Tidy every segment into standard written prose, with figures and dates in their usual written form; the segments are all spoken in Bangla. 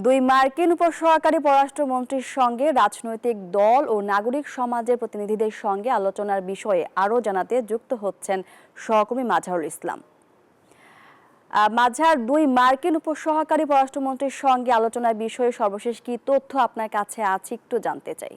দুই মার্কিন উপসহকারী পররাষ্ট্রমন্ত্রীর সঙ্গে রাজনৈতিক দল ও নাগরিক সমাজের প্রতিনিধিদের সঙ্গে আলোচনার বিষয়ে আরও জানাতে যুক্ত হচ্ছেন সহকর্মী মাজহারুল ইসলাম। মাজহার, দুই মার্কিন উপসহকারী পররাষ্ট্রমন্ত্রীর সঙ্গে আলোচনার বিষয়ে সর্বশেষ কি তথ্য আপনার কাছে আছে একটু জানতে চাই।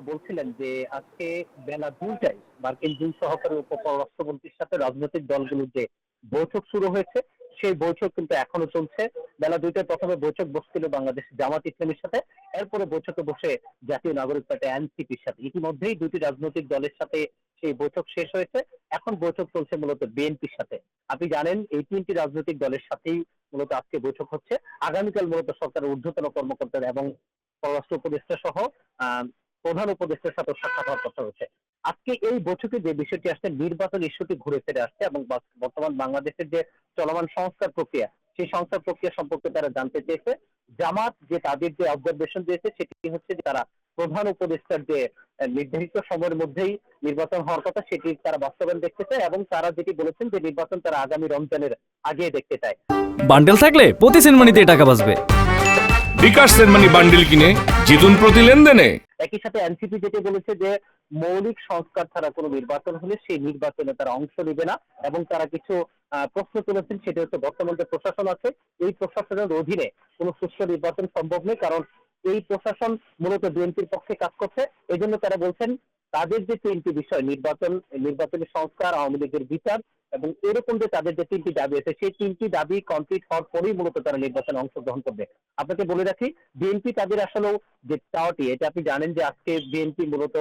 বলছিলেন যে আজকে বেলা 2টায় মার্কিন দুই সহকারী উপপররাষ্ট্রমন্ত্রীর সাথে রাজনৈতিক দলগুলোর যে বৈঠক শুরু হয়েছে সেই বৈঠক কিন্তু এখনো চলছে। বেলা 2টায় প্রথমে বৈঠক বসছিল বাংলাদেশ জামাত ইসলামীর সাথে, এরপরে বৈঠকে বসে জাতীয় নাগরিক পার্টি এনসিপির সাথে। ইতিমধ্যেই দুটি রাজনৈতিক দলের সাথে সেই বৈঠক শেষ হয়েছে। এখন বৈঠক চলছে মূলত বিএনপির সাথে। আপনি জানেন এই তিনটি রাজনৈতিক দলের সাথেই মূলত আজকে বৈঠক হচ্ছে। আগামীকাল মূলত সরকারের ঊর্ধ্বতন কর্মকর্তারা এবং পররাষ্ট্র উপদেষ্টা সহ প্রধান উপদেষ্টার সাথে সাক্ষাৎ হওয়ার কথা হচ্ছে। আজকে এই বৈঠকে যে বিষয়টি আসছে, নির্বাচন ইস্যুটি ঘুরে ফিরে আসছে এবং বর্তমান বাংলাদেশের যে চলমান সংস্কার প্রক্রিয়া, সেই সংস্কার প্রক্রিয়া সম্পর্কে তারা জানতে চেয়েছে। জামাত যে তাদের যে অবজারভেশন দিয়েছে সেটি হচ্ছে যে তারা প্রধান উপদেষ্টার যে নির্ধারিত সময়ের মধ্যেই নির্বাচন হওয়ার কথা সেটি তারা বাস্তবায়ন দেখতে চায় এবং তারা যেটি বলেছেন যে নির্বাচন তারা আগামী রমজানের আগে দেখতে চায়। বান্ডেল থাকলে প্রতি সেনমানিতে টাকা বাঁচবে। বিকাশ সেনমানি বান্ডেল কিনে জিতুন প্রতি লেনদেনে। একই সাথে এনসিপি যেটি বলেছে যে মৌলিক সংস্কার ছাড়া কোনো নির্বাচন হলে সেই নির্বাচনে তারা অংশ নেবে না এবং তারা কিছু প্রশ্ন তুলেছেন। সেটা হচ্ছে বর্তমান যে প্রশাসন আছে এই প্রশাসনের অধীনে কোনো সুষ্ঠু নির্বাচন সম্ভব নয়, কারণ এই প্রশাসন মূলত বিএনপির পক্ষে কাজ করছে। এই জন্য তারা বলছেন তাদের যে তিনটি বিষয়, নির্বাচনী সংস্কার, আওয়ামী লীগের বিচার এবং এরকম যে তাদের যে তিনটি দাবি আছে সেই তিনটি দাবি কমপ্লিট হওয়ার পরেই মূলত তারা নির্বাচনে অংশগ্রহণ করবে। আপনাকে বলে রাখি, বিএনপি তাদের আসলেও যে চাওয়াটি, এটা আপনি জানেন যে আজকে বিএনপি মূলত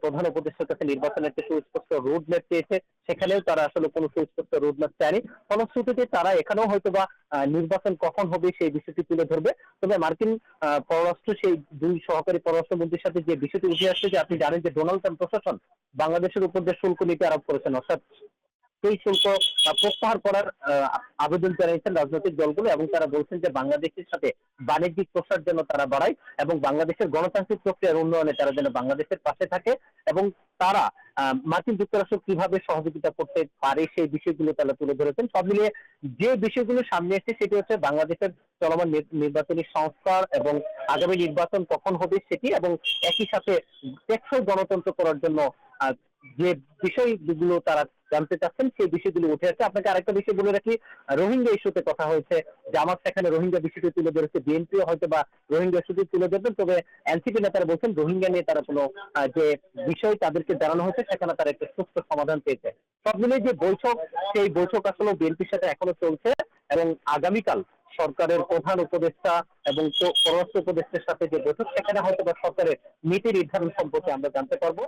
প্রধান উপদেষ্টার কাছে নির্বাচনের একটা সুস্পষ্ট রোড ম্যাপ চেয়েছে। সেখানেও তারা আসলে কোনো সুস্পষ্ট রোড ম্যাপ চায়নি। ফলশ্রুতিতে তারা এখানেও হয়তোবা নির্বাচন কখন হবে সেই বিষয়টি তুলে ধরবে। তবে মার্কিন পররাষ্ট্র সেই দুই সহকারী পররাষ্ট্রমন্ত্রীর সাথে যে বিষয়টি উঠে আসছে যে আপনি জানেন যে ডোনাল্ড ট্রাম্প প্রশাসন বাংলাদেশের উপর যে শুল্ক নীতি আরোপ করেছেন, অর্থাৎ সেই শুল্ক প্রত্যাহার করার আবেদন জানিয়েছেন রাজনৈতিক দলগুলো এবং তারা বলছেন যে বাংলাদেশের সাথে বাণিজ্যিক প্রসার যেন তারা বাড়ায় এবং বাংলাদেশের গণতান্ত্রিক প্রক্রিয়ার উন্নয়নে তারা যেন বাংলাদেশের পাশে থাকে এবং তারা মার্কিন যুক্তরাষ্ট্র কিভাবে সহযোগিতা করতে পারে সেই বিষয়গুলো তারা তুলে ধরেছেন। সব মিলিয়ে যে বিষয়গুলো সামনে এসেছে সেটি হচ্ছে বাংলাদেশের চলমান নির্বাচনী সংস্কার এবং আগামী নির্বাচন কখন হবে সেটি, এবং একই সাথে টেকসই গণতন্ত্র করার জন্য যে বিষয়গুলো তারা জানতে চাচ্ছেন সেই বিষয়গুলো উঠে আসছে। আপনাকে আরেকটা বিষয় বলে রাখি, রোহিঙ্গা ইস্যুতে কথা হয়েছে, জামাত সেখানে রোহিঙ্গা বিষয়টি তুলে ধরেছে, বিএনপিও হয়তো বা রোহিঙ্গা ইস্যুটি তুলে ধরবেন। তবে এনসিপি নেতারা বলছেন রোহিঙ্গা নিয়ে তারা কোনো যে বিষয় তাদেরকে জানানো হয়েছে সেখানে তারা একটা সুস্থ সমাধান পেয়েছে। সব মিলিয়ে যে বৈঠক, সেই বৈঠক আসলে বিএনপির সাথে এখনো চলছে এবং আগামীকাল সরকারের প্রধান উপদেষ্টা এবং পররাষ্ট্র উপদেষ্টার সাথে যে বৈঠক সেখানে হয়তো বা সরকারের নীতি নির্ধারণ সম্পর্কে আমরা জানতে পারবো।